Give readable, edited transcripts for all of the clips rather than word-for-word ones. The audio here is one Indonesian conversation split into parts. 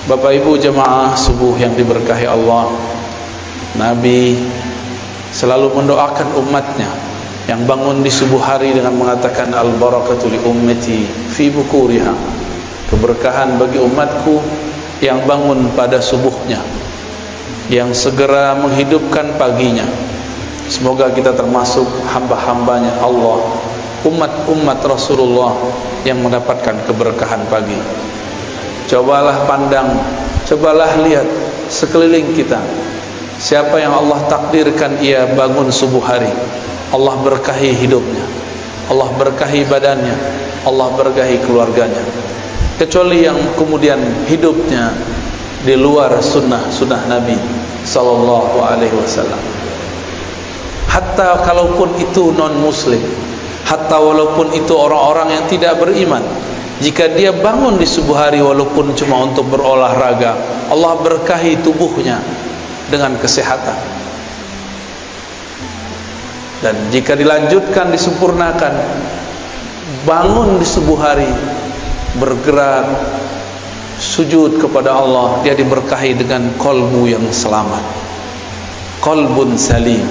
Bapak Ibu jemaah subuh yang diberkahi Allah, Nabi selalu mendoakan umatnya yang bangun di subuh hari dengan mengatakan al-barakatu li ummati fi bukuriha, keberkahan bagi umatku yang bangun pada subuhnya, yang segera menghidupkan paginya. Semoga kita termasuk hamba-hambanya Allah, umat-umat Rasulullah yang mendapatkan keberkahan pagi. Cobalah pandang, cobalah lihat sekeliling kita. Siapa yang Allah takdirkan ia bangun subuh hari, Allah berkahi hidupnya, Allah berkahi badannya, Allah berkahi keluarganya. Kecuali yang kemudian hidupnya di luar sunnah Nabi sallallahu alaihi wasallam. Hatta kalaupun itu non muslim, hatta walaupun itu orang-orang yang tidak beriman, jika dia bangun di subuh hari walaupun cuma untuk berolahraga, Allah berkahi tubuhnya dengan kesehatan. Dan jika dilanjutkan, disempurnakan, bangun di subuh hari, bergerak, sujud kepada Allah, dia diberkahi dengan kolbu yang selamat, kolbun salim.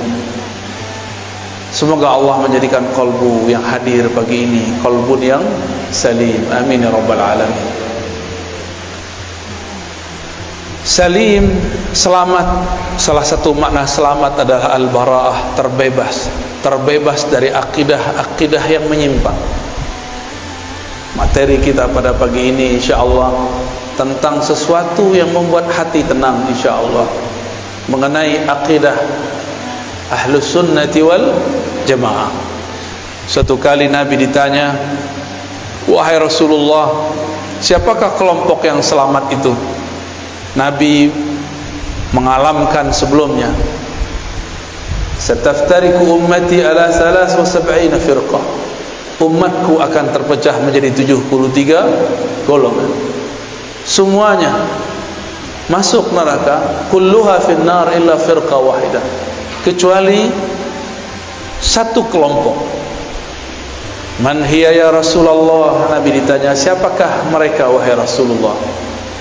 Semoga Allah menjadikan kolbu yang hadir pagi ini kolbun yang salim. Amin ya rabbal alamin. Salim, selamat. Salah satu makna selamat adalah al-bara'ah, terbebas dari akidah yang menyimpang. Materi kita pada pagi ini insyaallah tentang sesuatu yang membuat hati tenang insyaallah, mengenai akidah Ahlus Sunnati wal Jamaah. Suatu kali Nabi ditanya, "Wahai Rasulullah, siapakah kelompok yang selamat itu?" Nabi mengalamkan sebelumnya, "Sataftariku ummati ala 73 firqah." Umatku akan terpecah menjadi 73 golongan. Semuanya masuk neraka, kulluha finnar illa firqah wahidah, kecuali satu kelompok. Man hiya ya Rasulullah? Nabi ditanya, siapakah mereka wahai Rasulullah?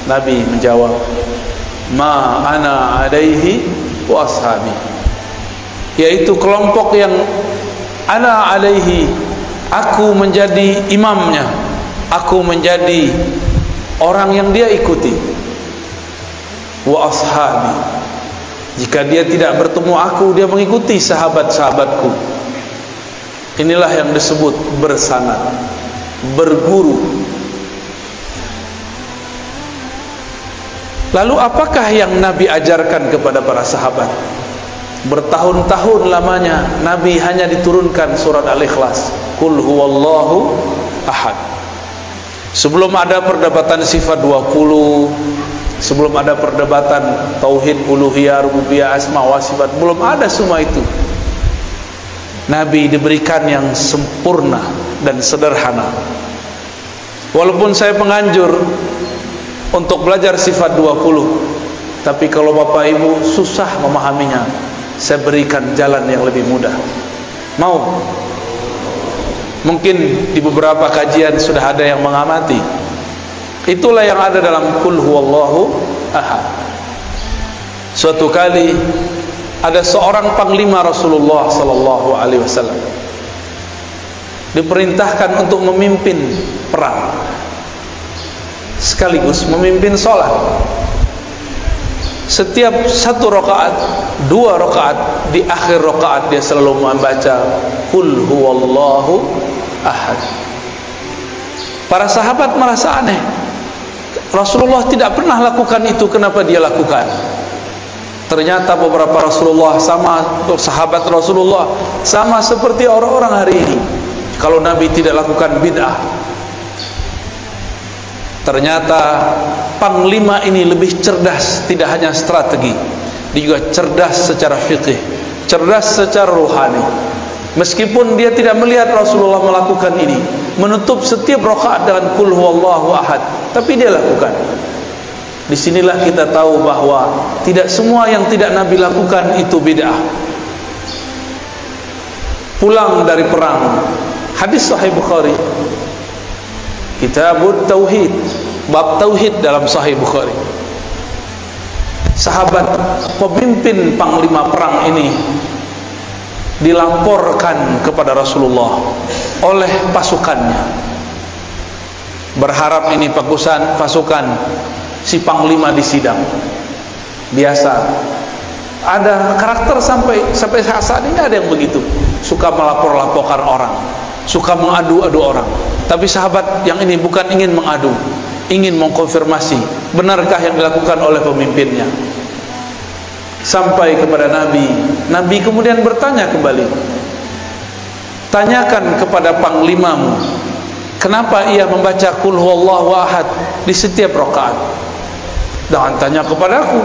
Nabi menjawab, ma ana alaihi wa ashabi, yaitu kelompok yang ana alaihi, aku menjadi imamnya, aku menjadi orang yang dia ikuti. Wa ashabi, jika dia tidak bertemu aku, dia mengikuti sahabat-sahabatku. Inilah yang disebut bersanad, berguru. Lalu apakah yang Nabi ajarkan kepada para sahabat? Bertahun-tahun lamanya Nabi hanya diturunkan surat Al-Ikhlas, Qul huwallahu ahad. Sebelum ada perdebatan sifat 20, sebelum ada perdebatan tauhid, uluhiyah, rububiyah, asma wa sifat, belum ada semua itu. Nabi diberikan yang sempurna dan sederhana. Walaupun saya penganjur untuk belajar sifat 20, tapi kalau Bapak Ibu susah memahaminya, saya berikan jalan yang lebih mudah. Mau? Mungkin di beberapa kajian sudah ada yang mengamati. Itulah yang ada dalam Qul huwallahu ahad. Suatu kali ada seorang panglima Rasulullah sallallahu alaihi wasallam diperintahkan untuk memimpin perang sekaligus memimpin sholat. Setiap satu rakaat, 2 rakaat, di akhir rakaat dia selalu membaca Qul huwallahu ahad. Para sahabat merasa aneh, Rasulullah tidak pernah lakukan itu, kenapa dia lakukan? Ternyata beberapa Rasulullah sama sahabat Rasulullah sama seperti orang-orang hari ini. Kalau Nabi tidak lakukan bid'ah. Ternyata panglima ini lebih cerdas, tidak hanya strategi, dia juga cerdas secara fikih, cerdas secara rohani. Meskipun dia tidak melihat Rasulullah melakukan ini, menutup setiap rakaat dengan Qul huwallahu ahad, tapi dia lakukan. Disinilah kita tahu bahwa tidak semua yang tidak Nabi lakukan itu bid'ah. Pulang dari perang, hadis Sahih Bukhari, Kitabut Tauhid, bab tauhid dalam Sahih Bukhari. sahabat pemimpin panglima perang ini dilaporkan kepada Rasulullah oleh pasukannya, berharap ini pasukan si panglima disidang. Biasa ada karakter sampai saat ini ada yang begitu, suka melapor-laporkan orang, suka mengadu-adu orang. Tapi sahabat yang ini bukan ingin mengadu, ingin mengkonfirmasi benarkah yang dilakukan oleh pemimpinnya. Sampai kepada Nabi kemudian bertanya kembali, tanyakan kepada panglimamu, kenapa ia membaca Qul huwallahu ahad di setiap rakaat. Jangan tanya kepadaku.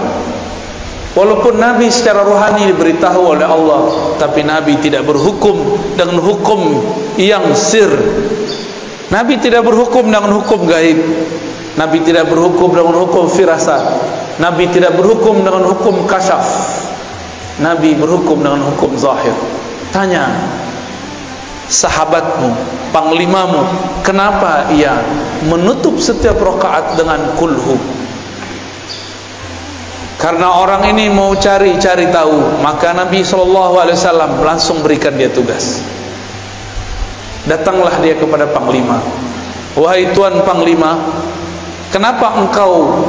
Walaupun Nabi secara rohani diberitahu oleh Allah, tapi Nabi tidak berhukum dengan hukum yang sir. Nabi tidak berhukum dengan hukum gaib. Nabi tidak berhukum dengan hukum firasat. Nabi tidak berhukum dengan hukum kasyaf. Nabi berhukum dengan hukum zahir. Tanya sahabatmu, panglimamu, kenapa ia menutup setiap rakaat dengan kulhu? Karena orang ini mau cari tahu, maka Nabi SAW langsung berikan dia tugas. Datanglah dia kepada panglima. Wahai tuan panglima, kenapa engkau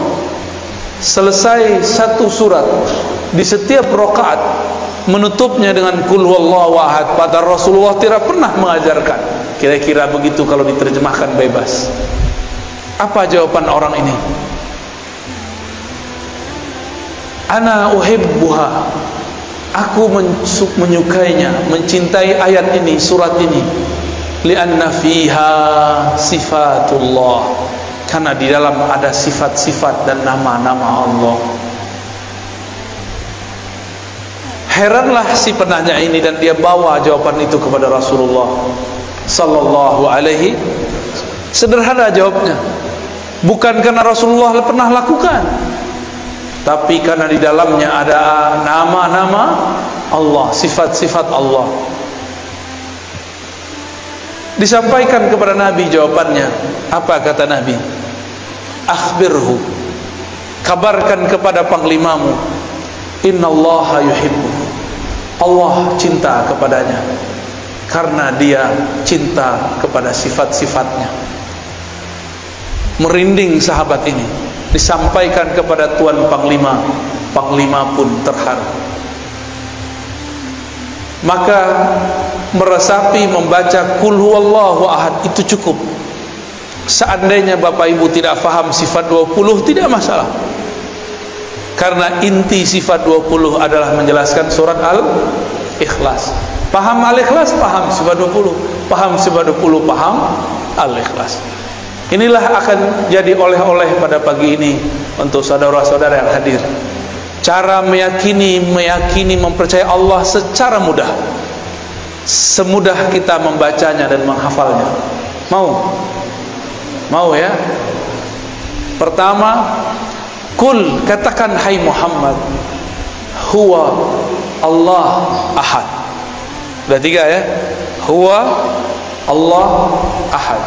selesai satu surat di setiap rakaat menutupnya dengan Qul huwallahu ahad, padahal Rasulullah tidak pernah mengajarkan? Kira-kira begitu kalau diterjemahkan bebas. Apa jawaban orang ini? Ana uhibbuha, aku menyukainya, mencintai ayat ini, surat ini. Lianna fiha sifatullah, karena di dalam ada sifat-sifat dan nama-nama Allah. Heranlah si penanya ini, dan dia bawa jawaban itu kepada Rasulullah sallallahu alaihi. Sederhana jawabnya, bukan karena Rasulullah pernah lakukan, tapi karena di dalamnya ada nama-nama Allah, sifat-sifat Allah. Disampaikan kepada Nabi jawabannya. Apa kata Nabi? Akhbirhu, kabarkan kepada panglimamu, innallaha yuhibbu, Allah cinta kepadanya, karena dia cinta kepada sifat-sifatnya. Merinding sahabat ini. Disampaikan kepada tuan panglima, panglima pun terharu. Maka meresapi membaca Qul huwallahu ahad itu cukup. Seandainya Bapak Ibu tidak faham sifat 20 tidak masalah, karena inti sifat 20 adalah menjelaskan surat Al-Ikhlas. Paham Al-Ikhlas, paham sifat 20. Paham sifat 20, paham Al-Ikhlas. Inilah akan jadi oleh-oleh pada pagi ini untuk saudara-saudara yang hadir. Cara meyakini, mempercayai Allah secara mudah, semudah kita membacanya dan menghafalnya. Mau ya? Pertama, Qul, katakan hai Muhammad, huwa Allah ahad. Sudah 3 ya? Huwa Allah ahad.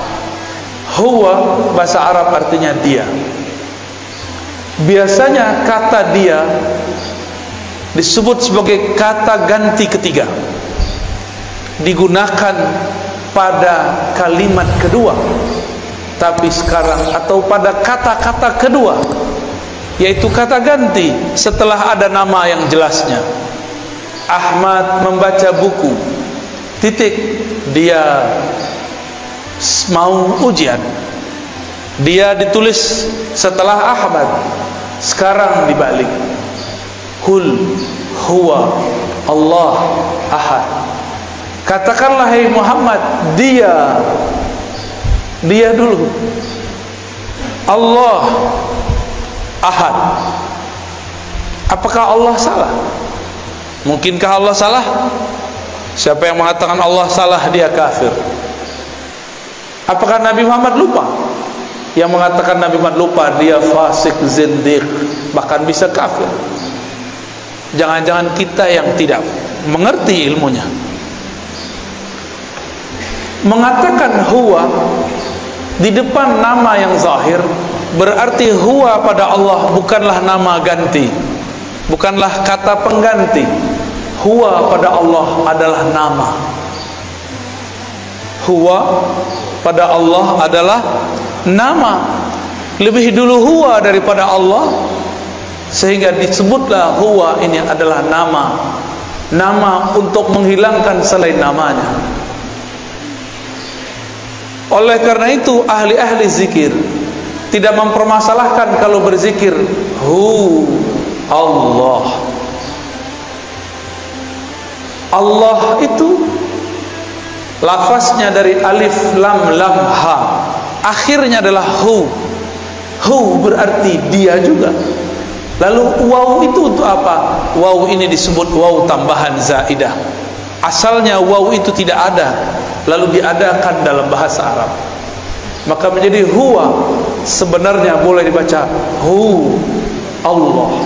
Huwa bahasa Arab artinya dia. Biasanya kata dia disebut sebagai kata ganti ketiga, digunakan pada kalimat kedua. Tapi sekarang, atau pada kata-kata kedua, yaitu kata ganti setelah ada nama yang jelasnya. Ahmad membaca buku, titik, dia mau ujian. Dia ditulis setelah Ahmad, sekarang dibalik. Qul huwa Allah ahad. Katakanlah hai Muhammad, dia dulu, Allah ahad. Apakah Allah salah? Mungkinkah Allah salah? Siapa yang mengatakan Allah salah, dia kafir. Apakah Nabi Muhammad lupa? Yang mengatakan Nabi Muhammad lupa, dia fasik, zindiq, bahkan bisa kafir. Jangan-jangan kita yang tidak mengerti ilmunya. Mengatakan huwa di depan nama yang zahir, berarti huwa pada Allah bukanlah nama ganti, bukanlah kata pengganti. Huwa pada Allah adalah nama. Huwa pada Allah adalah nama. Lebih dulu huwa daripada Allah, sehingga disebutlah huwa ini adalah nama. Nama untuk menghilangkan selain namanya. Oleh karena itu ahli-ahli zikir tidak mempermasalahkan kalau berzikir hu Allah. Allah itu lafaznya dari alif lam lam ha, akhirnya adalah hu. Hu berarti dia juga. Lalu waw itu untuk apa? Waw ini disebut waw tambahan zaidah. Asalnya waw itu tidak ada, lalu diadakan dalam bahasa Arab, maka menjadi huwa. Sebenarnya boleh dibaca hu Allah.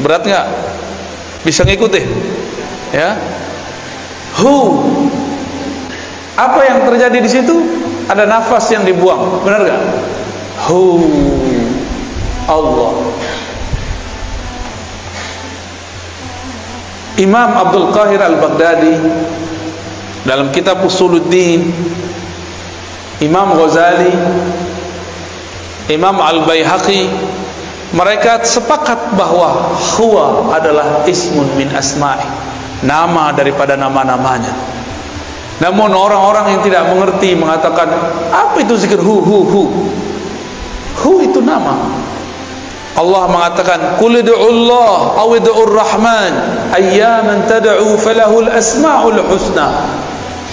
Berat nggak? Bisa ngikuti? Ya. Hu. Apa yang terjadi di situ? Ada nafas yang dibuang, benar nggak? Hu Allah. Imam Abdul Qahir Al-Baghdadi dalam kitab Usuluddin, Imam Ghazali, Imam Al-Baihaqi, mereka sepakat bahwa huwa adalah ismun min asma'i, nama daripada nama-namanya. Namun orang-orang yang tidak mengerti mengatakan, apa itu zikir hu? Hu itu nama. Allah mengatakan, qul ud'ullah aw ud'ur rahman ayyaman tad'u falahul asmaul husna.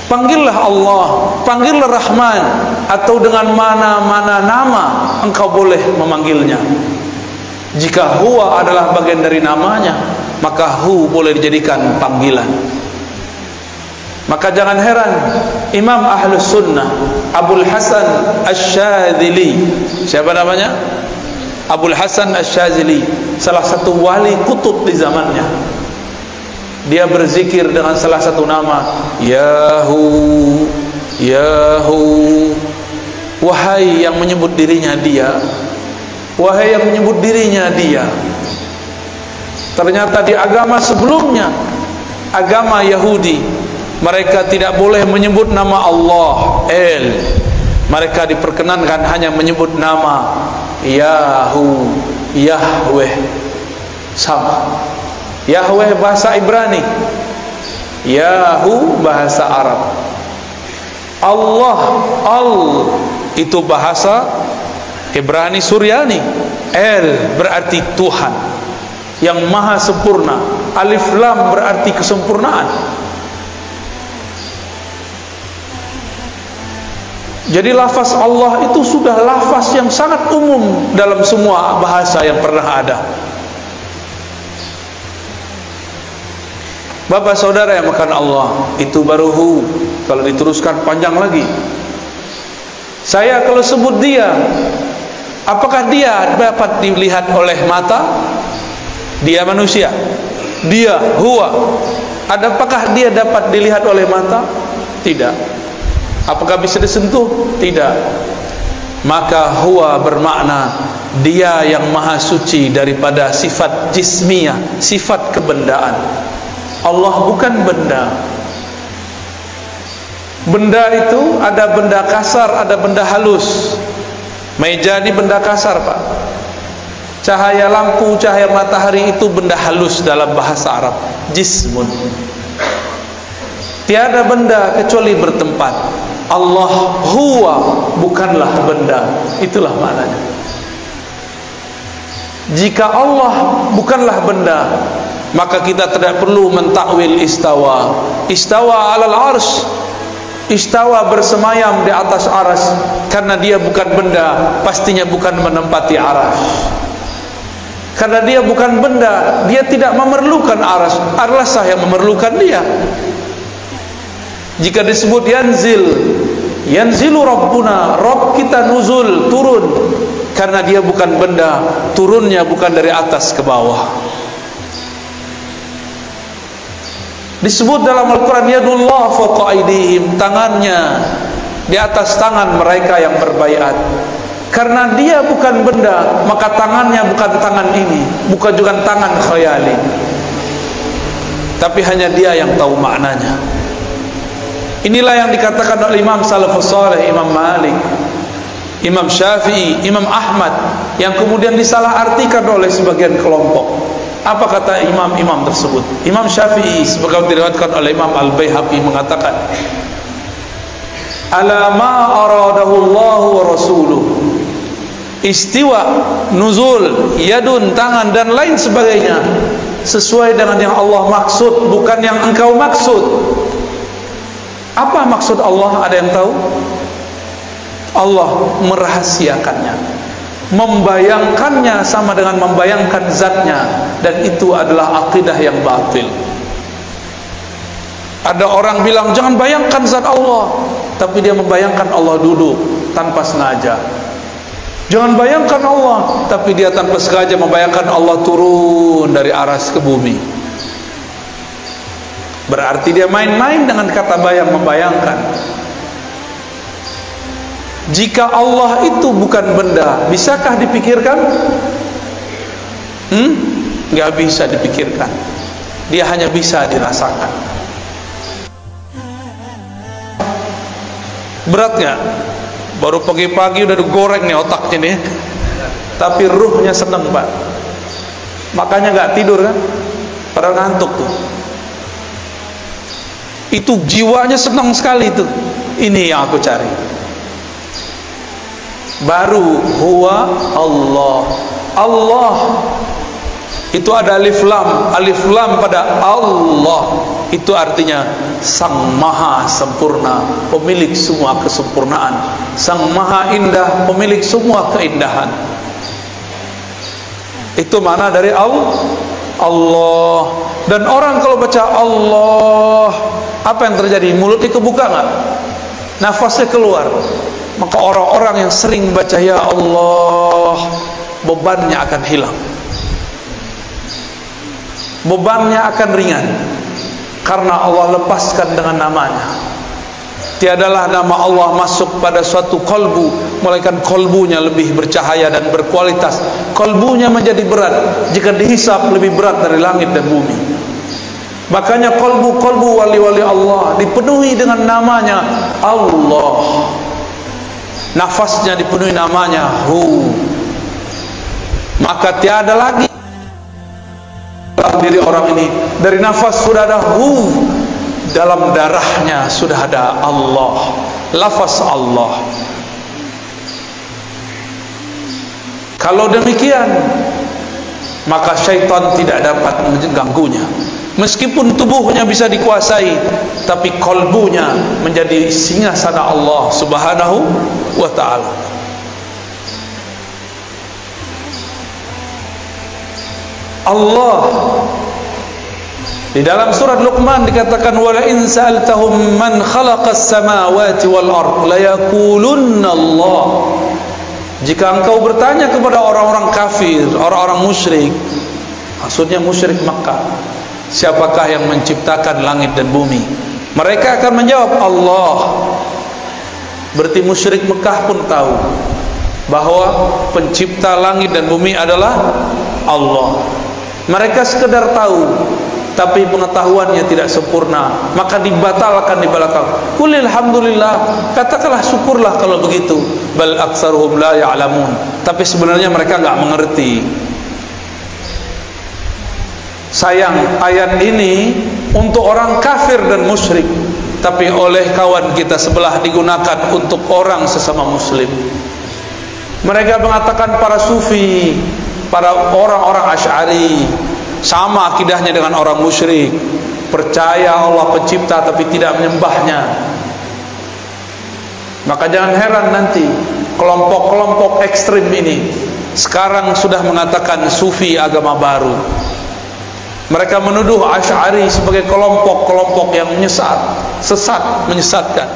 Panggillah Allah, panggillah Rahman, atau dengan mana-mana nama engkau boleh memanggilnya. Jika huwa adalah bagian dari namanya, maka hu boleh dijadikan panggilan. Maka jangan heran Imam Ahlus Sunnah Abul Hasan Asy-Syadzili, siapa namanya? Abul Hasan Asy-Syadzili, salah satu wali kutub di zamannya. Dia berzikir dengan salah satu nama, Yahu, Yahu. Wahai yang menyebut dirinya dia, wahai yang menyebut dirinya dia. Ternyata di agama sebelumnya, agama Yahudi, mereka tidak boleh menyebut nama Allah, El. Mereka diperkenankan hanya menyebut nama Yahu, Yahweh. Sama. Yahweh bahasa Ibrani, Yahu bahasa Arab. Allah, Al itu bahasa Ibrani Suryani. El berarti Tuhan yang maha sempurna. Alif Lam berarti kesempurnaan. Jadi lafaz Allah itu sudah lafaz yang sangat umum dalam semua bahasa yang pernah ada. Bapak saudara yang makan Allah, itu baru hu. Kalau diteruskan panjang lagi. Saya kalau sebut dia, apakah dia dapat dilihat oleh mata? Dia manusia. Dia huwa. Apakah dia dapat dilihat oleh mata? Tidak. Apakah bisa disentuh? Tidak. Maka huwa bermakna dia yang maha suci daripada sifat jismiyah, sifat kebendaan. Allah bukan benda. Benda itu ada benda kasar, ada benda halus. Meja ini benda kasar, Pak. Cahaya lampu, cahaya matahari itu benda halus dalam bahasa Arab. Jismun. Tiada benda kecuali bertempat. Allah huwa bukanlah benda. Itulah maknanya. Jika Allah bukanlah benda, maka kita tidak perlu mentakwil istawa. Istawa alal arsy, istawa bersemayam di atas arsy. Karena dia bukan benda, pastinya bukan menempati arsy. Karena dia bukan benda, dia tidak memerlukan arsy. Arsy yang memerlukan dia. Jika disebut yanzil, yanzilu Rabbuna, Rabb kita nuzul, turun. Karena dia bukan benda, turunnya bukan dari atas ke bawah. Disebut dalam Al-Quran, yadullah fawqa aydihim, tangannya di atas tangan mereka yang berbaiat. Karena dia bukan benda, maka tangannya bukan tangan ini, bukan juga tangan khayali, tapi hanya dia yang tahu maknanya. Inilah yang dikatakan oleh Imam Salafus Saleh, Imam Malik, Imam Syafi'i, Imam Ahmad, yang kemudian disalahartikan oleh sebagian kelompok. Apa kata imam-imam tersebut? Imam Syafi'i sebagai diriwayatkan oleh Imam Al-Baihaqi mengatakan, ala ma aradahu Allah wa rasuluh, istiwa, nuzul, yadun, tangan dan lain sebagainya sesuai dengan yang Allah maksud, bukan yang engkau maksud. Apa maksud Allah? Ada yang tahu? Allah merahasiakannya, membayangkannya sama dengan membayangkan zatnya, dan itu adalah akidah yang batil. Ada orang bilang jangan bayangkan zat Allah, tapi dia membayangkan Allah duduk tanpa sengaja. Jangan bayangkan Allah, tapi dia tanpa sengaja membayangkan Allah turun dari aras ke bumi. Berarti dia main-main dengan kata bayang, membayangkan. Jika Allah itu bukan benda, bisakah dipikirkan? Nggak bisa dipikirkan. Dia hanya bisa dirasakan. Berat nggak? Baru pagi-pagi udah digoreng nih otaknya nih, tapi ruhnya seneng Pak. Makanya nggak tidur kan? Padahal ngantuk tuh. Itu jiwanya senang sekali tuh. Ini yang aku cari. Baru huwa Allah. Allah itu ada alif lam pada Allah. Itu artinya Sang Maha Sempurna, pemilik semua kesempurnaan, Sang Maha Indah, pemilik semua keindahan. Itu makna dari Allah. Dan orang kalau baca Allah, apa yang terjadi? Mulutnya kebuka nggak? Nafasnya keluar. Maka orang-orang yang sering baca ya Allah, bebannya akan hilang, bebannya akan ringan, karena Allah lepaskan dengan namanya. Tiadalah nama Allah masuk pada suatu kolbu melainkan kolbunya lebih bercahaya dan berkualitas. Kolbunya menjadi berat jika dihisap, lebih berat dari langit dan bumi. Makanya kolbu-kolbu wali-wali Allah dipenuhi dengan namanya Allah. Nafasnya dipenuhi namanya Hu. Maka tiada lagi dalam diri orang ini, dari nafas sudah ada Hu, dalam darahnya sudah ada Allah, lafaz Allah. Kalau demikian, maka syaitan tidak dapat mengganggunya. Meskipun tubuhnya bisa dikuasai, tapi kolbunya menjadi singgasana Allah Subhanahu wa ta'ala. Allah di dalam surat Luqman dikatakan, wala in sa'altahum man khalaqas samawati wal ard la yaqulunna Allah. Jika engkau bertanya kepada orang-orang kafir, orang-orang musyrik, maksudnya musyrik Makkah, siapakah yang menciptakan langit dan bumi? Mereka akan menjawab Allah. Berarti musyrik Mekah pun tahu bahwa pencipta langit dan bumi adalah Allah. Mereka sekedar tahu, tapi pengetahuannya tidak sempurna, maka dibatalkan di belakang. Qul alhamdulillah, katakanlah syukurlah kalau begitu. Bal aktsaruhum la ya'lamun. Tapi sebenarnya mereka enggak mengerti. Sayang, ayat ini untuk orang kafir dan musyrik, tapi oleh kawan kita sebelah digunakan untuk orang sesama muslim. Mereka mengatakan para sufi, para orang-orang Asy'ari sama akidahnya dengan orang musyrik, percaya Allah pencipta tapi tidak menyembahnya. Maka jangan heran nanti kelompok-kelompok ekstrim ini sekarang sudah mengatakan sufi agama baru. Mereka menuduh Asy'ari sebagai kelompok-kelompok yang sesat, menyesatkan.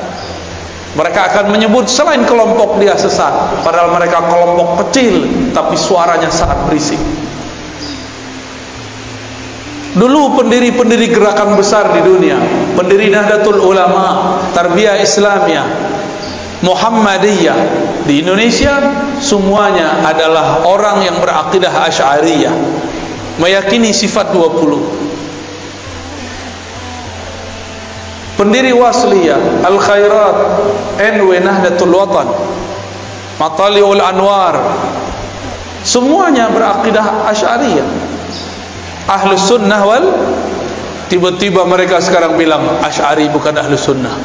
Mereka akan menyebut selain kelompok dia sesat, padahal mereka kelompok kecil tapi suaranya sangat berisik. Dulu pendiri-pendiri gerakan besar di dunia, pendiri Nahdlatul Ulama, Tarbiyah Islamiyah, Muhammadiyah di Indonesia semuanya adalah orang yang berakidah Asy'ariyah, meyakini sifat 20. Pendiri Wasliyah, Al-Khairat, NW Nahdlatul Watan, Matali'ul Anwar, semuanya berakidah Asy'ariyah. Ahlus Sunnah wal, tiba-tiba mereka sekarang bilang Asy'ari bukan Ahlus Sunnah.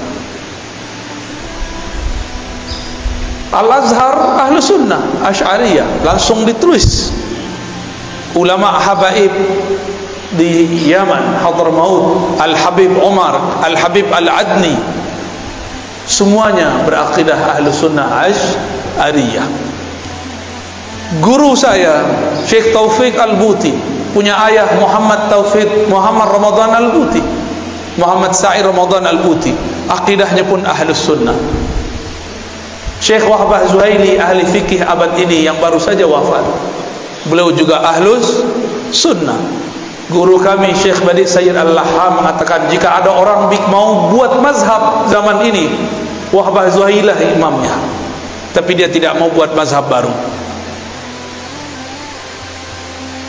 Al-Azhar Ahlus Sunnah Asy'ariyah, langsung ditulis ulama habaib di Yaman, Hadramaut, Al-Habib Umar, Al-Habib Al-Adni, semuanya berakidah Ahlus Sunnah Asy'ariyah. Guru saya Syekh Taufik Al-Buti punya ayah Muhammad Taufik Muhammad Ramadan Al-Buti, Muhammad Sa'id Ramadan Al-Buti, akidahnya pun Ahlus Sunnah. Syekh Wahbah Zuhaili ahli fikih abad ini yang baru saja wafat, beliau juga Ahlus Sunnah. Guru kami Syekh Badi Sayyid Al-Laham mengatakan jika ada orang mau buat mazhab zaman ini, Wahbah Zuhaili lah imamnya, tapi dia tidak mau buat mazhab baru.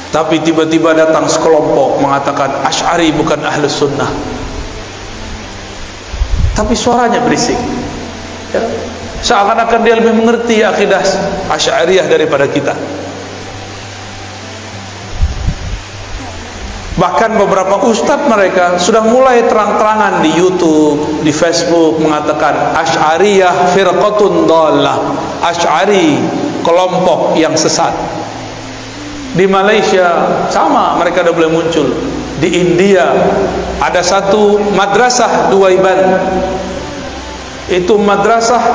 Tapi tiba-tiba datang sekelompok mengatakan Asy'ari bukan Ahlus Sunnah, tapi suaranya berisik, ya. Seakan-akan dia lebih mengerti akidah Asy'ariyah daripada kita. Bahkan beberapa ustadz mereka sudah mulai terang-terangan di YouTube, di Facebook mengatakan Asy'ariyah firqatun dhallah, Asy'ari kelompok yang sesat. Di Malaysia sama, mereka sudah mulai muncul. Di India ada satu madrasah Duaiban, itu madrasah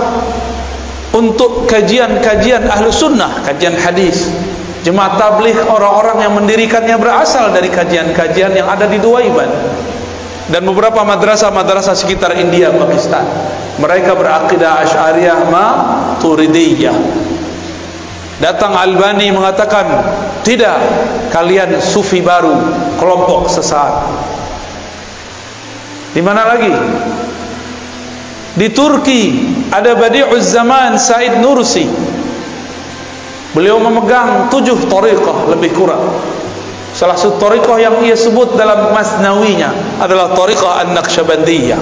untuk kajian-kajian Ahlus Sunnah, kajian hadis. Jemaah tabligh orang-orang yang mendirikannya berasal dari kajian-kajian yang ada di Duaiban dan beberapa madrasah-madrasah sekitar India, Pakistan. Mereka berakidah Asy'ariyah Maturidiyah. Datang Albani mengatakan tidak, kalian sufi baru, kelompok sesat. Di mana lagi? Di Turki ada Badi'uz Zaman Said Nursi. Beliau memegang 7 thariqah lebih kurang. Salah satu thariqah yang ia sebut dalam Masnawinya adalah thariqah An-Naqsyabandiyah.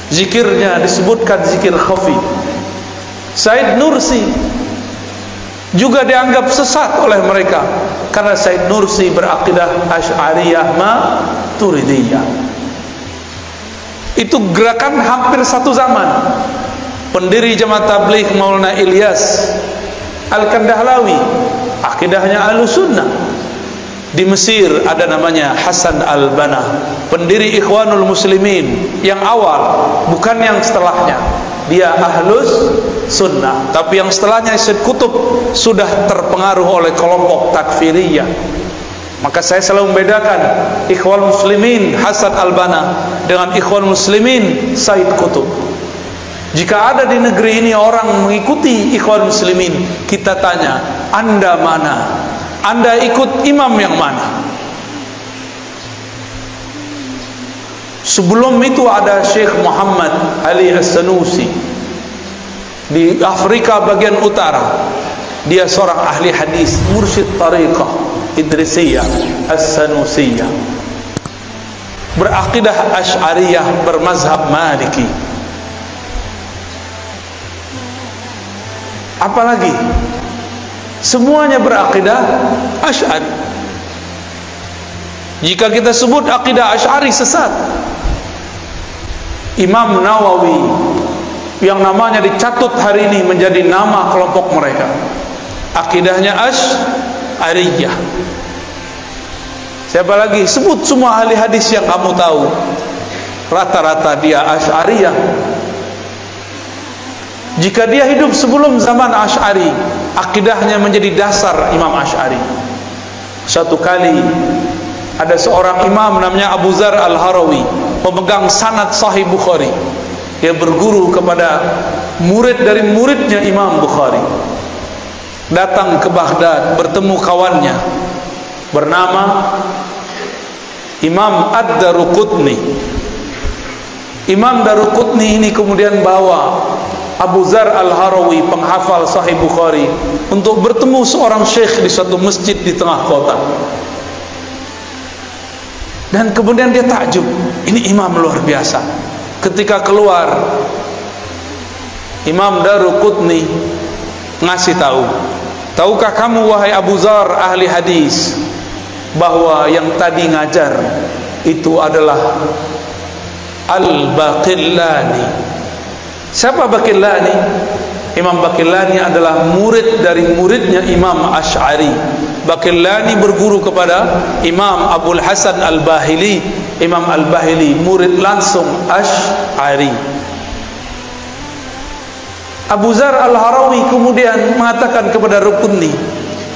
Zikirnya disebutkan zikir khafi. Said Nursi juga dianggap sesat oleh mereka karena Said Nursi berakidah Asy'ariyah Maturidiyah. Itu gerakan hampir satu zaman. Pendiri Jamaah Tabligh Maulana Ilyas Al-Kandahlawi, akidahnya Ahlus Sunnah. Di Mesir ada namanya Hasan Al-Banna, pendiri Ikhwanul Muslimin yang awal, bukan yang setelahnya. Dia Ahlus Sunnah, tapi yang setelahnya Syed Qutb sudah terpengaruh oleh kelompok takfiriyah. Maka saya selalu membedakan Ikhwan Muslimin Hasan Al-Banna dengan Ikhwan Muslimin Syed Qutb. Jika ada di negeri ini orang mengikuti Ikhwan Muslimin, kita tanya, Anda mana? Anda ikut imam yang mana? Sebelum itu ada Syekh Muhammad Ali As-Sanusi di Afrika bagian utara. Dia seorang ahli hadis, mursyid tariqah Idrisiyah As-Sanusiyah, berakidah Asy'ariyah, bermazhab Maliki. Apalagi semuanya berakidah Asy'ari. Jika kita sebut akidah Asy'ari sesat, Imam Nawawi yang namanya dicatut hari ini menjadi nama kelompok mereka, akidahnya Asy'ariyah. Siapa lagi? Sebut semua ahli hadis yang kamu tahu, rata-rata dia Asy'ariyah. Jika dia hidup sebelum zaman Asy'ari, akidahnya menjadi dasar Imam Asy'ari. Satu kali ada seorang imam namanya Abu Dzar Al-Harawi, pemegang sanad Sahih Bukhari. Dia berguru kepada murid dari muridnya Imam Bukhari. Datang ke Baghdad, bertemu kawannya bernama Imam Ad-Daruqutni. Imam Daruqutni ini kemudian bawa Abu Zar Al-Harawi, penghafal Sahih Bukhari, untuk bertemu seorang syekh di suatu masjid di tengah kota. Dan kemudian dia takjub, ini imam luar biasa. Ketika keluar, Imam Daruqutni ngasih tahu, tahukah kamu wahai Abu Zar ahli hadis, bahwa yang tadi ngajar itu adalah Al-Baqillani. Siapa Baqillani? Imam Baqillani adalah murid dari muridnya Imam Asy'ari. Baqillani berguru kepada Imam Abul Hasan Al-Bahili. Imam Al-Bahili murid langsung Asy'ari. Abu Zar Al-Harawi kemudian mengatakan kepada Rukunni,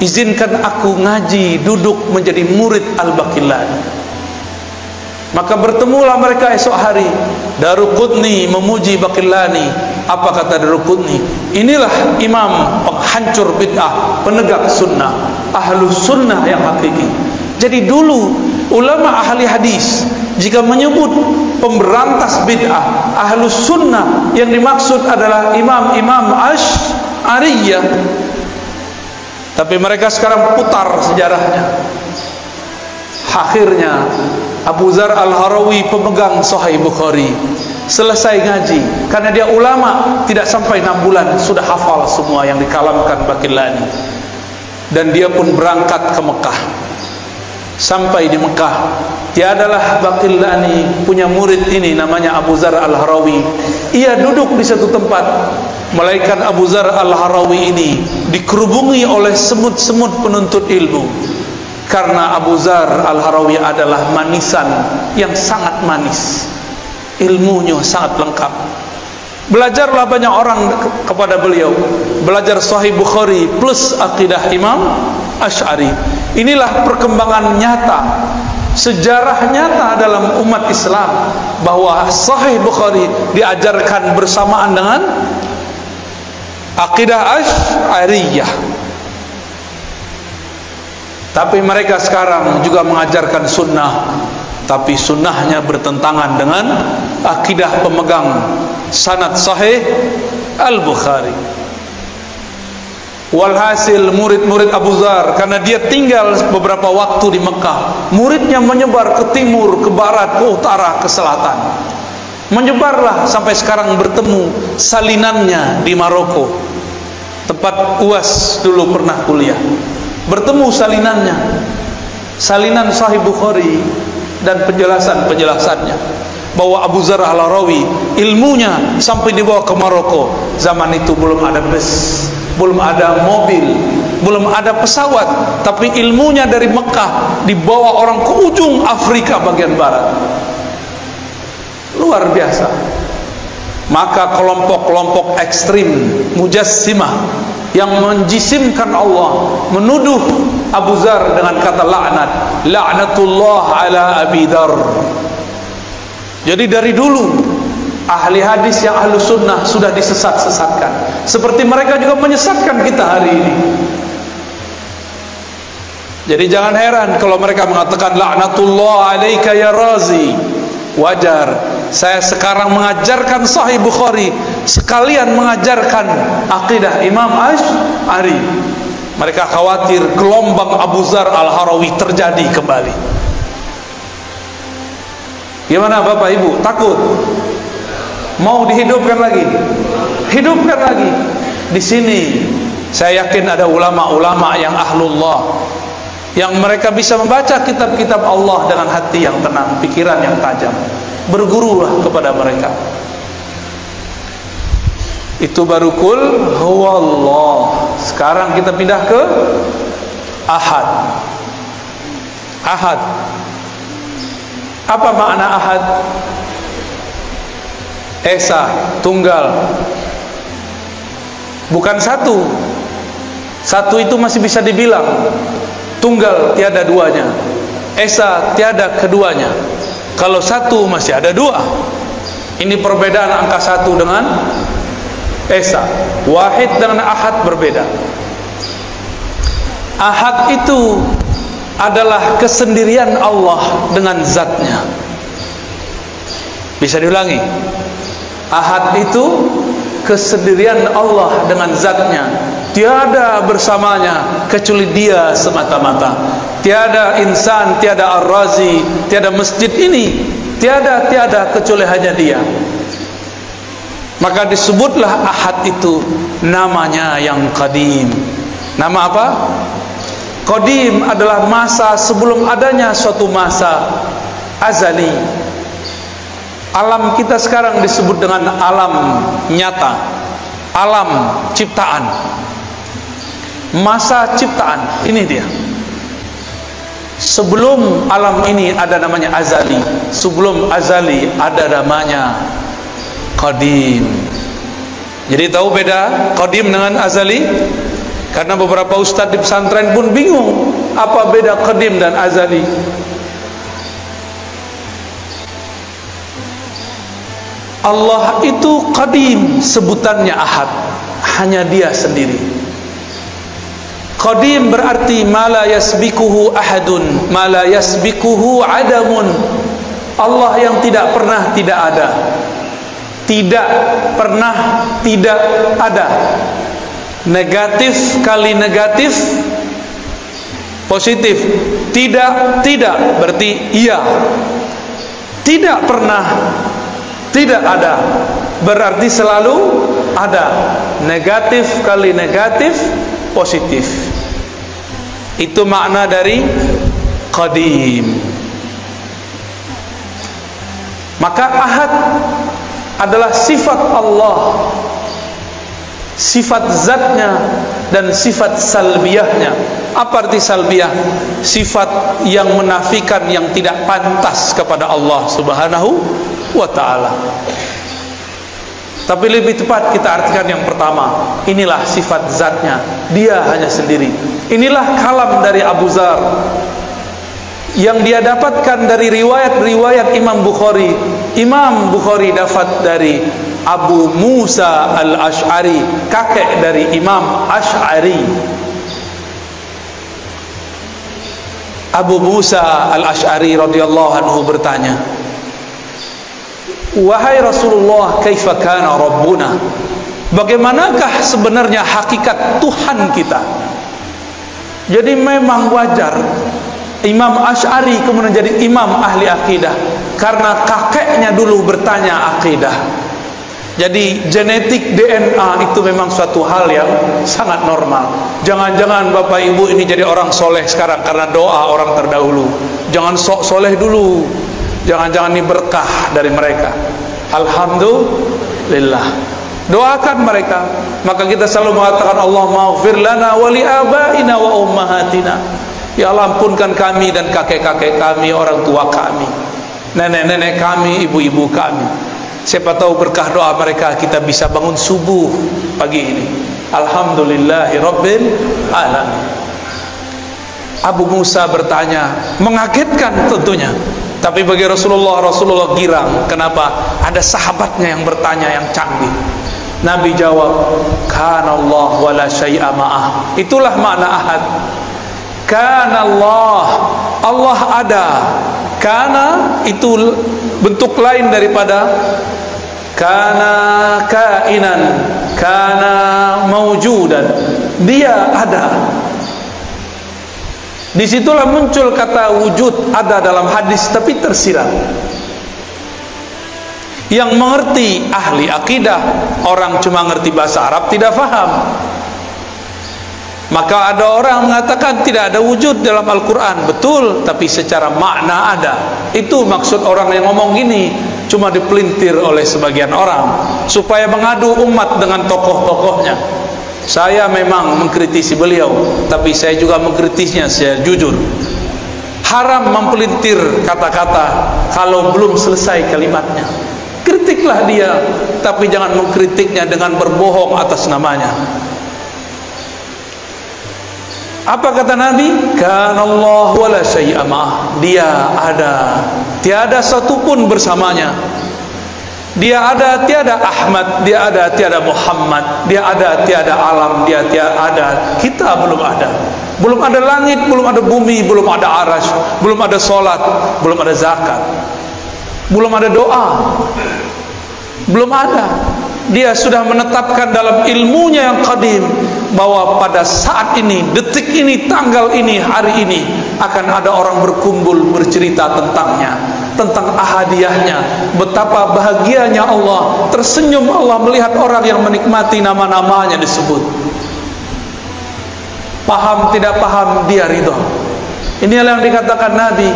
izinkan aku ngaji, duduk menjadi murid Al-Baqillani. Maka bertemulah mereka esok hari. Daruqutni memuji Baqillani. Apa kata Daruqutni? Inilah imam penghancur bid'ah, penegak sunnah, ahlus sunnah yang hakiki. Jadi dulu ulama ahli hadis jika menyebut pemberantas bid'ah, ahlus sunnah, yang dimaksud adalah imam-imam Asy'ariyah. Tapi mereka sekarang putar sejarahnya. Akhirnya Abu Zar Al-Harawi, pemegang Sahih Bukhari, selesai ngaji, karena dia ulama, tidak sampai 6 bulan sudah hafal semua yang dikalamkan Baqillani. Dan dia pun berangkat ke Mekah. Sampai di Mekah, tiadalah Baqillani punya murid ini namanya Abu Zar Al-Harawi. Ia duduk di satu tempat, melainkan Abu Zar Al-Harawi ini dikerubungi oleh semut-semut penuntut ilmu. Karena Abu Zar Al-Harawi adalah manisan yang sangat manis, ilmunya sangat lengkap. Belajarlah banyak orang kepada beliau, belajar Sahih Bukhari plus akidah Imam Asy'ari. Inilah perkembangan nyata, sejarah nyata dalam umat Islam, bahwa Sahih Bukhari diajarkan bersamaan dengan akidah Asy'ariyah. Tapi mereka sekarang juga mengajarkan sunnah, tapi sunnahnya bertentangan dengan akidah pemegang sanad Sahih Al-Bukhari. Walhasil murid-murid Abu Zar, karena dia tinggal beberapa waktu di Mekah, muridnya menyebar ke timur, ke barat, ke utara, ke selatan. Menyebarlah sampai sekarang bertemu salinannya di Maroko, tempat UAS dulu pernah kuliah. Bertemu salinannya, salinan Sahih Bukhari dan penjelasan-penjelasannya, bahwa Abu Zar Al-Harawi ilmunya sampai dibawa ke Maroko. Zaman itu belum ada bus, belum ada mobil, belum ada pesawat, tapi ilmunya dari Mekah dibawa orang ke ujung Afrika bagian barat. Luar biasa. Maka kelompok-kelompok ekstrim Mujassimah yang menjisimkan Allah menuduh Abu Zar dengan kata laknat, laknatullah ala Abi Dar. Jadi dari dulu ahli hadis yang ahlu sunnah sudah disesat-sesatkan, seperti mereka juga menyesatkan kita hari ini. Jadi jangan heran kalau mereka mengatakan laknatullah alaika ya Razi. Wajar, saya sekarang mengajarkan Sahih Bukhari sekalian mengajarkan akidah Imam Asy'ari. Mereka khawatir gelombang Abu Zar Al-Harawi terjadi kembali. Gimana Bapak Ibu? Takut? Mau dihidupkan lagi? Hidupkan lagi. Di sini saya yakin ada ulama-ulama yang ahlullah, yang mereka bisa membaca kitab-kitab Allah dengan hati yang tenang, pikiran yang tajam. Bergurulah kepada mereka. Itu baru kul huwallah. Sekarang kita pindah ke ahad. Ahad. Apa makna ahad? Esa, tunggal. Bukan satu. Satu itu masih bisa dibilang. Tunggal tiada duanya, esa tiada keduanya. Kalau satu masih ada dua. Ini perbedaan angka satu dengan esa. Wahid dengan ahad berbeda. Ahad itu adalah kesendirian Allah dengan zatnya. Bisa diulangi. Ahad itu kesendirian Allah dengan zatnya. Tiada bersamanya kecuali dia semata-mata. Tiada insan, tiada ar-razi, tiada masjid ini, tiada kecuali hanya dia. Maka disebutlah ahad itu namanya yang qadim. Nama apa? Qadim adalah masa sebelum adanya suatu masa azali. Alam kita sekarang disebut dengan alam nyata, alam ciptaan, masa ciptaan. Ini dia. Sebelum alam ini ada namanya azali, sebelum azali ada namanya qadim. Jadi tahu beda qadim dengan azali? Karena beberapa ustadz di pesantren pun bingung apa beda qadim dan azali. Allah itu qadim, sebutannya ahad, hanya dia sendiri. Qadim berarti ma la yasbikuhu ahadun, ma la yasbikuhu adamun. Allah yang tidak pernah tidak ada, tidak pernah tidak ada. Negatif kali negatif positif. Tidak berarti iya. Tidak pernah tidak ada berarti selalu ada. Negatif kali negatif positif. Itu makna dari qadim. Maka ahad adalah sifat Allah, sifat zatnya dan sifat salbiyahnya. Apa arti salbiyah? Sifat yang menafikan, yang tidak pantas kepada Allah Subhanahu wa ta'ala. Tapi lebih tepat kita artikan yang pertama. Inilah sifat zatnya, dia hanya sendiri. Inilah kalam dari Abu Dzar yang dia dapatkan dari riwayat-riwayat Imam Bukhari. Imam Bukhari dapat dari Abu Musa al-Ash'ari, kakek dari Imam Ash'ari. Abu Musa al-Ash'ari radhiyallahu anhu bertanya, wahai Rasulullah, kaifa kana Rabbuna? Bagaimanakah sebenarnya hakikat Tuhan kita? Jadi memang wajar Imam Ash'ari kemudian jadi imam ahli akidah karena kakeknya dulu bertanya akidah. Jadi genetik DNA itu memang suatu hal yang sangat normal. Jangan-jangan Bapak Ibu ini jadi orang soleh sekarang karena doa orang terdahulu. Jangan sok soleh dulu. Jangan-jangan ini berkah dari mereka. Alhamdulillah. Doakan mereka. Maka kita selalu mengatakan Allahumma ighfir lana wa li abaina wa ummahatina. Ya Allah, ampunkan kami dan kakek-kakek kami, orang tua kami, nenek-nenek kami, ibu-ibu kami. Siapa tahu berkah doa mereka kita bisa bangun subuh pagi ini. Alhamdulillahi rabbil alamin. Abu Musa bertanya, mengagetkan tentunya. Tapi bagi Rasulullah girang. Kenapa? Ada sahabatnya yang bertanya yang canggih. Nabi jawab, kana Allah wa la syai'a ma'ah. Itulah makna ahad. Kana Allah, Allah ada. Kana itu bentuk lain daripada kana kainan, kana maujudan. Dia ada. Disitulah muncul kata wujud, ada dalam hadis tapi tersirat. Yang mengerti ahli akidah, orang cuma ngerti bahasa Arab tidak faham. Maka ada orang mengatakan tidak ada wujud dalam Al-Quran. Betul, tapi secara makna ada. Itu maksud orang yang ngomong gini, cuma dipelintir oleh sebagian orang supaya mengadu umat dengan tokoh-tokohnya. Saya memang mengkritisi beliau, tapi saya juga mengkritisnya secara jujur. Haram mempelintir kata-kata kalau belum selesai kalimatnya. Kritiklah dia, tapi jangan mengkritiknya dengan berbohong atas namanya. Apa kata Nabi? Kana Allah wa la syai'a ma'ah. Dia ada, tiada satupun bersamanya. Dia ada, tiada Ahmad. Dia ada, tiada Muhammad. Dia ada, tiada alam. Dia tiada ada, kita belum ada. Belum ada langit, belum ada bumi, belum ada arasy, belum ada solat, belum ada zakat, belum ada doa, belum ada. dia sudah menetapkan dalam ilmunya yang qadim bahwa pada saat ini, detik ini, tanggal ini, hari ini akan ada orang berkumpul bercerita tentangnya, tentang ahadiyahnya, betapa bahagianya Allah, tersenyum Allah melihat orang yang menikmati nama-namanya disebut. Paham tidak paham, dia ridha. Inilah yang dikatakan Nabi,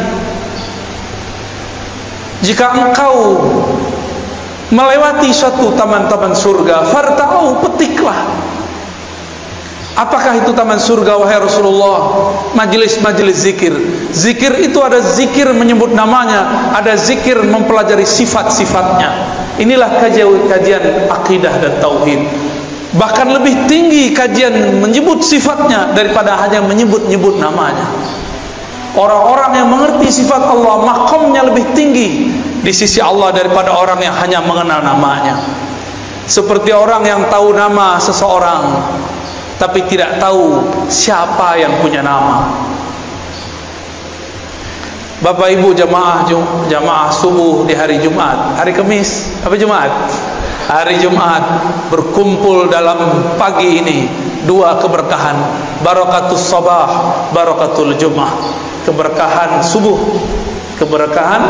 jika engkau melewati suatu taman-taman surga, farta'u, petiklah. Apakah itu taman surga wahai Rasulullah? Majelis-majelis zikir. Zikir itu ada zikir menyebut namanya, ada zikir mempelajari sifat-sifatnya. Inilah kajian akidah dan tauhid. Bahkan lebih tinggi kajian menyebut sifatnya daripada hanya menyebut-nyebut namanya. Orang-orang yang mengerti sifat Allah, makamnya lebih tinggi di sisi Allah daripada orang yang hanya mengenal namanya. Seperti orang yang tahu nama seseorang tapi tidak tahu siapa yang punya nama. Bapak Ibu jamaah subuh di hari Jumat, hari Kamis, apa Jumat? Hari Jumat berkumpul dalam pagi ini dua keberkahan, barakatus sabah, barakatul Jumat. Keberkahan subuh, keberkahan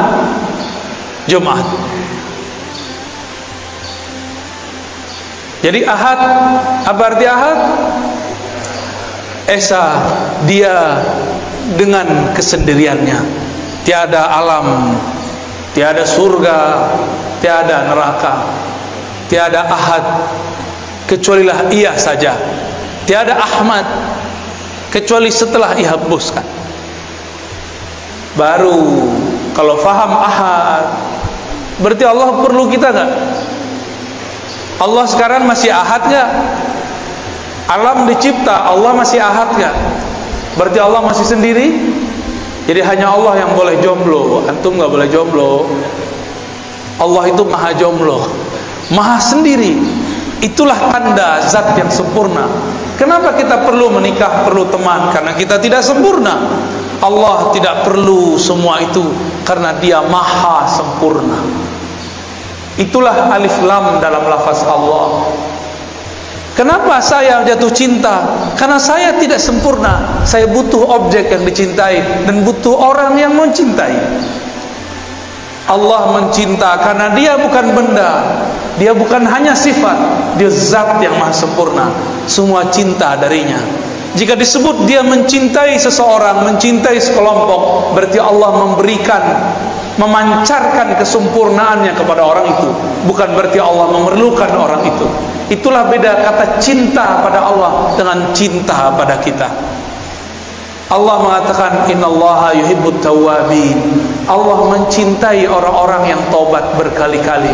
Jumat. Jadi Ahad, apa arti Ahad? Esa, dia dengan kesendiriannya, tiada alam, tiada surga, tiada neraka, tiada Ahad kecualilah ia saja, tiada Ahmad kecuali setelah dihapuskan. Baru kalau faham Ahad, berarti Allah perlu kita enggak? Allah sekarang masih Ahad enggak? Alam dicipta, Allah masih Ahad enggak? Berarti Allah masih sendiri? Jadi hanya Allah yang boleh jomblo, antum enggak boleh jomblo. Allah itu maha jomblo, maha sendiri. Itulah tanda zat yang sempurna. Kenapa kita perlu menikah, perlu teman? Karena kita tidak sempurna. Allah tidak perlu semua itu karena dia maha sempurna. Itulah alif lam dalam lafaz Allah. Kenapa saya jatuh cinta? Karena saya tidak sempurna. Saya butuh objek yang dicintai dan butuh orang yang mencintai. Allah mencinta karena dia bukan benda, dia bukan hanya sifat, dia zat yang maha sempurna. Semua cinta darinya. Jika disebut dia mencintai seseorang, mencintai sekelompok, berarti Allah memberikan, memancarkan kesempurnaannya kepada orang itu. Bukan berarti Allah memerlukan orang itu. Itulah beda kata cinta pada Allah dengan cinta pada kita. Allah mengatakan innallaha yuhibbut tawwabin. Allah mencintai orang-orang yang taubat berkali-kali.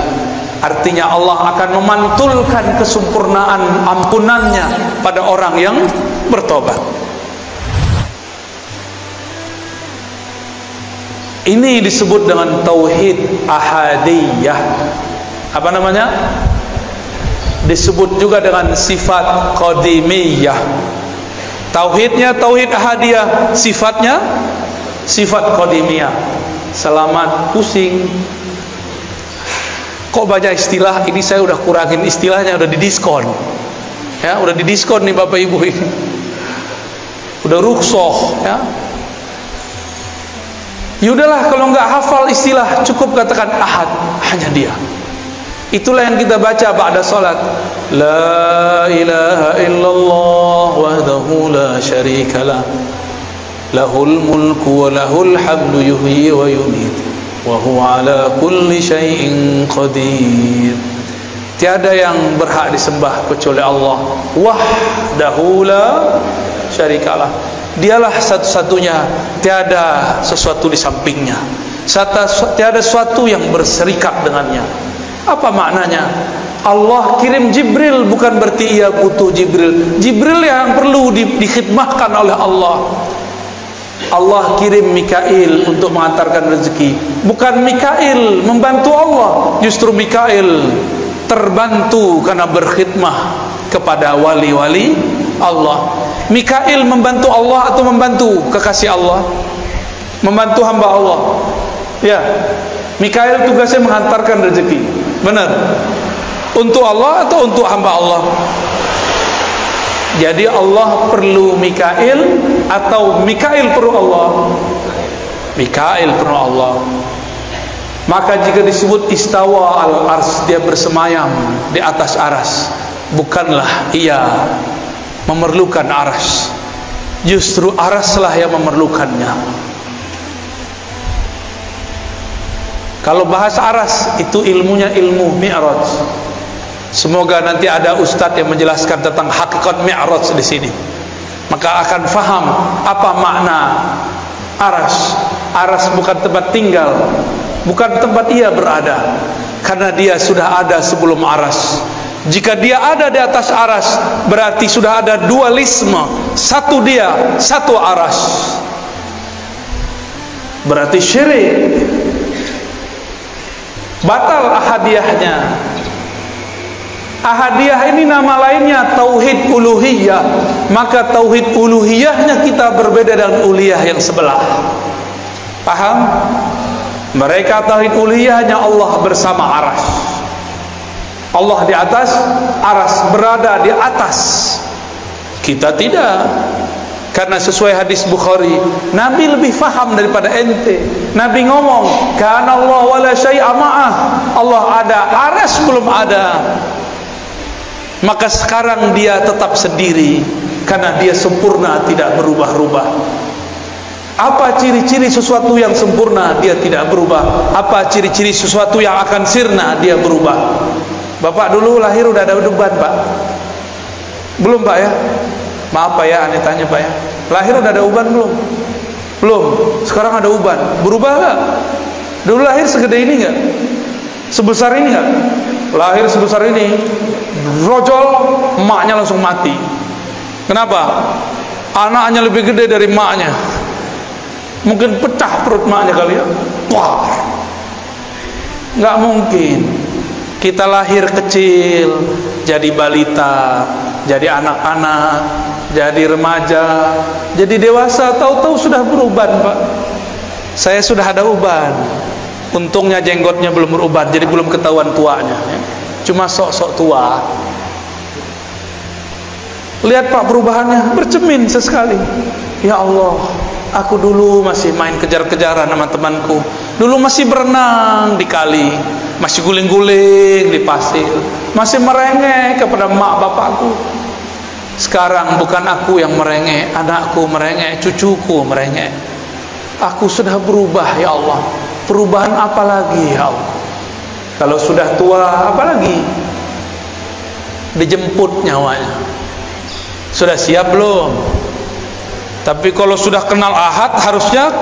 Artinya Allah akan memantulkan kesempurnaan ampunannya pada orang yang bertobat. Ini disebut dengan tauhid ahadiyah. Apa namanya? Disebut juga dengan sifat qadimiyah. Tauhidnya tauhid ahadiyah, sifatnya sifat qadimiyah. Selamat pusing. Kok banyak istilah? Ini saya udah kurangin istilahnya, udah didiskon. Ya, udah didiskon nih Bapak Ibu ini. Udah rukhsah, ya. Yaudahlah kalau nggak hafal istilah, cukup katakan ahad, hanya dia. Itulah yang kita baca ba'da salat. La ilaha illallah wahdahu la syarikalah. Lahul mulku wa lahul hamdu yuhyi wa yumiit. Wa huwa ala kulli syai'in qadir. Tiada yang berhak disembah kecuali Allah. Wahdahu la syarikalah. Dialah satu-satunya, tiada sesuatu di sampingnya. Tiada sesuatu yang berserikat dengannya. Apa maknanya? Allah kirim Jibril bukan berarti ia butuh Jibril. Jibril yang perlu dikhidmahkan oleh Allah. Allah kirim Mikail untuk mengantarkan rezeki. Bukan Mikail membantu Allah, justru Mikail terbantu karena berkhidmah kepada wali-wali Allah. Mikail membantu Allah atau membantu kekasih Allah? Membantu hamba Allah. Ya. Mikail tugasnya menghantarkan rezeki. Benar. Untuk Allah atau untuk hamba Allah? Jadi Allah perlu Mikail atau Mikail perlu Allah? Mikail perlu Allah. Maka jika disebut istawa al-ars, dia bersemayam di atas aras, bukanlah ia memerlukan aras, justru araslah yang memerlukannya. Kalau bahasa aras itu ilmunya ilmu mi'raj. Semoga nanti ada ustadz yang menjelaskan tentang hakikat mi'raj di sini, maka akan faham apa makna aras. Aras bukan tempat tinggal, bukan tempat ia berada, karena dia sudah ada sebelum aras. Jika dia ada di atas aras, berarti sudah ada dualisme, satu dia, satu aras. Berarti syirik, batal ahadiyahnya. Ahadiyah ini nama lainnya tauhid uluhiyah. Maka tauhid uluhiyahnya kita berbeda dengan uluhiyah yang sebelah. Paham? Mereka tauhid uluhiyahnya Allah bersama aras. Allah di atas aras, berada di atas. Kita tidak. Karena sesuai hadis Bukhari, Nabi lebih faham daripada ente. Nabi ngomong, kana Allah wala syai'a ma'ah. Allah ada, aras belum ada. Maka sekarang dia tetap sendiri, karena dia sempurna, tidak berubah-ubah. Apa ciri-ciri sesuatu yang sempurna? Dia tidak berubah. Apa ciri-ciri sesuatu yang akan sirna? Dia berubah. Bapak dulu lahir udah ada uban, Pak? Belum, Pak ya? Maaf Pak ya, aneh tanya Pak ya. Lahir udah ada uban belum? Belum. Sekarang ada uban. Berubah gak? Dulu lahir segede ini gak? Sebesar ini gak? Lahir sebesar ini, rojol, emaknya langsung mati. Kenapa? Anaknya lebih gede dari emaknya. Mungkin pecah perut emaknya kali ya. Wah, nggak mungkin. Kita lahir kecil, jadi balita, jadi anak-anak, jadi remaja, jadi dewasa, tahu-tahu sudah beruban, Pak. Saya sudah ada uban. Untungnya jenggotnya belum beruban, jadi belum ketahuan tuanya ya. Cuma sok-sok tua. Lihat Pak perubahannya, bercermin sesekali. Ya Allah, aku dulu masih main kejar-kejaran sama temanku. Dulu masih berenang di kali, masih guling-guling di pasir, masih merengek kepada mak bapakku. Sekarang bukan aku yang merengek, anakku merengek, cucuku merengek. Aku sudah berubah ya Allah. Perubahan apa lagi ya Allah? Kalau sudah tua apa lagi? Dijemput nyawanya. Sudah siap belum? Tapi kalau sudah kenal ahad harusnya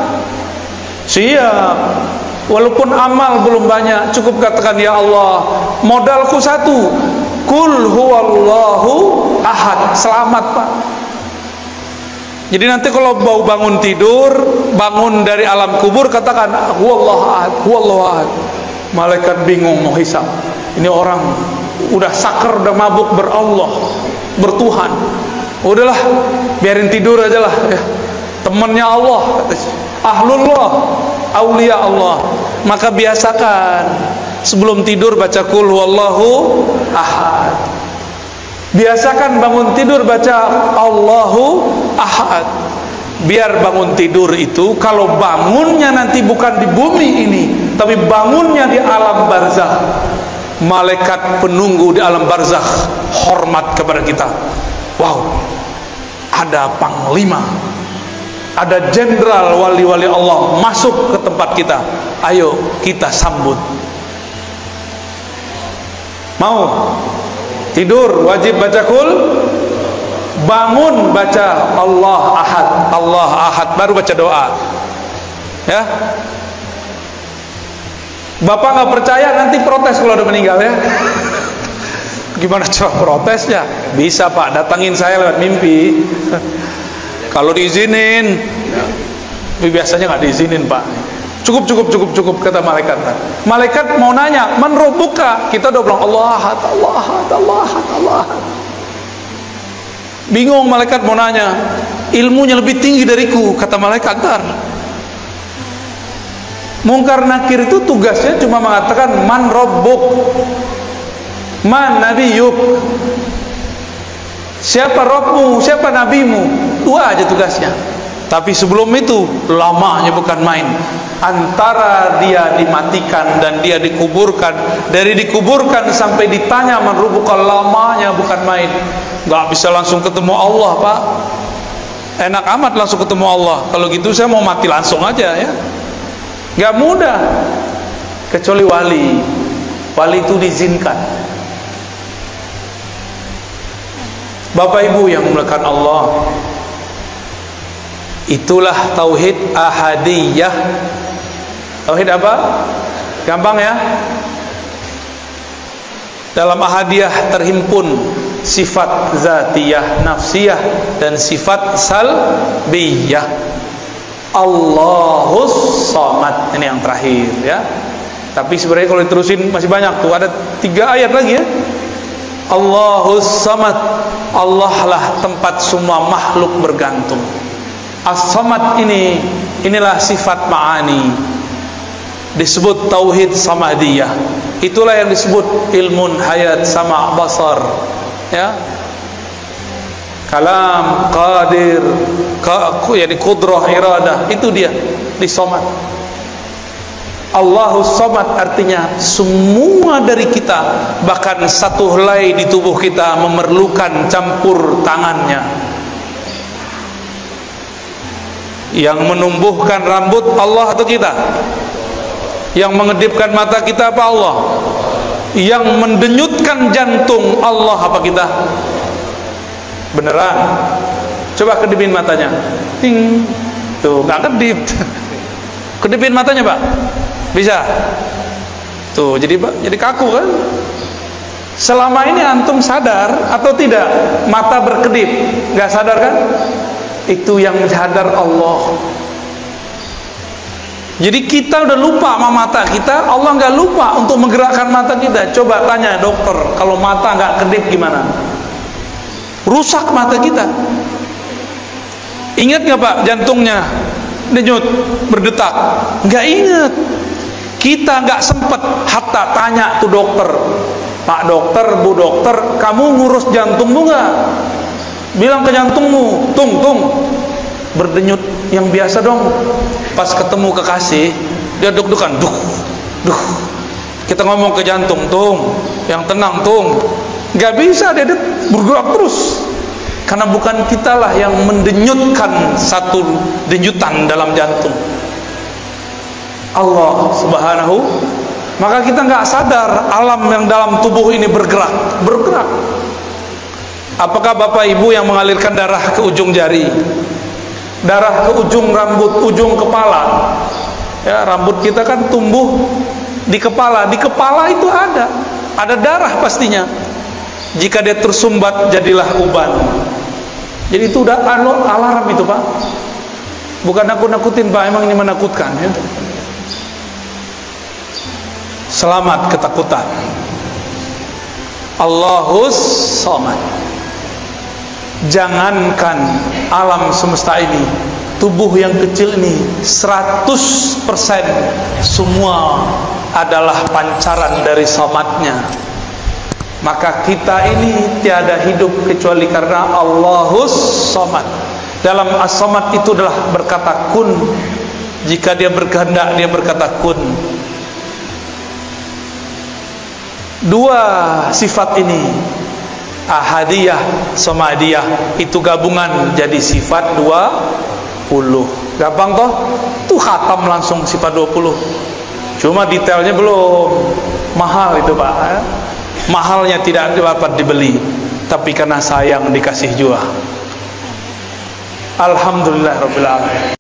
siap. Walaupun amal belum banyak, cukup katakan ya Allah, modalku satu, kul huwallahu ahad. Selamat Pak. Jadi nanti kalau mau bangun tidur, bangun dari alam kubur, katakan huwallahu ahad, huwallahu ahad. Malaikat bingung mau hisab. Ini orang udah sakar, udah mabuk berallah, bertuhan. Udahlah, biarin tidur aja lah ya. Temannya Allah, ahlullah, aulia Allah. Maka biasakan sebelum tidur baca kul huwallahu ahad. Biasakan bangun tidur baca Allahu ahad. Biar bangun tidur itu, kalau bangunnya nanti bukan di bumi ini, tapi bangunnya di alam barzakh, malaikat penunggu di alam barzakh hormat kepada kita. Wow, ada panglima, ada jenderal wali-wali Allah masuk ke tempat kita. Ayo kita sambut. Mau tidur wajib baca kul, bangun baca Allah ahad, Allah ahad, baru baca doa ya. Bapak nggak percaya nanti protes kalau udah meninggal ya. Gimana cara protesnya? Bisa Pak, datangin saya lewat mimpi. Kalau diizinin, tapi biasanya nggak diizinin Pak. Cukup kata malaikat. Malaikat mau nanya, man rabbuka? Kita udah bilang Allah ahad, Allah ahad, Allah ahad, Allah ahad. Bingung malaikat mau nanya, ilmunya lebih tinggi dariku, kata malaikat. Mungkar nakir itu tugasnya cuma mengatakan man rabbuk. Man nabiyuk, siapa Rabbmu, siapa nabimu. Dua aja tugasnya. Tapi sebelum itu lamanya bukan main. Antara dia dimatikan dan dia dikuburkan, dari dikuburkan sampai ditanya merubukan, lamanya bukan main. Gak bisa langsung ketemu Allah, Pak. Enak amat langsung ketemu Allah. Kalau gitu saya mau mati langsung aja ya. Gak mudah. Kecuali wali. Wali itu diizinkan. Bapak Ibu yang dimuliakan Allah, itulah tauhid ahadiyah. Tauhid apa? Gampang ya. Dalam ahadiyah terhimpun sifat zatiyah, nafsiyah, dan sifat salbiyah. Allahus Samad, ini yang terakhir ya. Tapi sebenarnya kalau diterusin masih banyak tuh, ada 3 ayat lagi ya. Allahus Samad, Allah lah tempat semua makhluk bergantung. As-Samad inilah sifat ma'ani, disebut tauhid samadiyah. Itulah yang disebut ilmun hayat sama basar ya. Kalam, qadir, yani qudrah, iradah, itu dia di Samad. Allahus Samad artinya semua dari kita, bahkan satu helai di tubuh kita memerlukan campur tangannya. Yang menumbuhkan rambut Allah atau kita? Yang mengedipkan mata kita apa Allah? Yang mendenyutkan jantung Allah apa kita? Beneran? Coba kedipin matanya. Ting. Tuh, nggak kedip. Kedipin matanya, Pak. Bisa? Tuh, jadi kaku kan? Selama ini antum sadar atau tidak mata berkedip? Nggak sadar kan? Itu yang sadar Allah. Jadi kita udah lupa sama mata kita, Allah nggak lupa untuk menggerakkan mata kita. Coba tanya dokter, kalau mata nggak kedip gimana? Rusak mata kita. Ingat nggak Pak, jantungnya denyut, berdetak? Nggak ingat. Kita nggak sempet hatta tanya tuh dokter, Pak dokter, Bu dokter, kamu ngurus jantungmu nggak? Bilang ke jantungmu, tung berdenyut yang biasa dong. Pas ketemu kekasih, dia deg-degan, duh. Kita ngomong ke jantung, tung, yang tenang tung. Nggak bisa, dia bergerak terus. Karena bukan kitalah yang mendenyutkan satu denyutan dalam jantung, Allah Subhanahu. Maka kita nggak sadar alam yang dalam tubuh ini bergerak. Apakah Bapak Ibu yang mengalirkan darah ke ujung jari, darah ke ujung rambut, ujung kepala? Ya, rambut kita kan tumbuh di kepala. Di kepala itu ada darah pastinya. Jika dia tersumbat jadilah uban. Jadi itu udah alarm itu Pak. Bukan nakut-nakutin Pak, emang ini menakutkan ya. Selamat ketakutan. Allahus Samad. Jangankan alam semesta ini, tubuh yang kecil ini 100% semua adalah pancaran dari Samadnya. Maka kita ini tiada hidup kecuali karena Allahus Samad. Dalam As-Samad itu adalah berkata kun. Jika dia berkehendak, dia berkata kun. Dua sifat ini, ahadiyah, samadiyah, itu gabungan jadi sifat 20. Gampang toh? Tuh khatam langsung sifat 20. Cuma detailnya belum. Mahal itu Pak. Mahalnya tidak dapat dibeli, tapi karena sayang dikasih jua. Alhamdulillah Rabbil Alamin.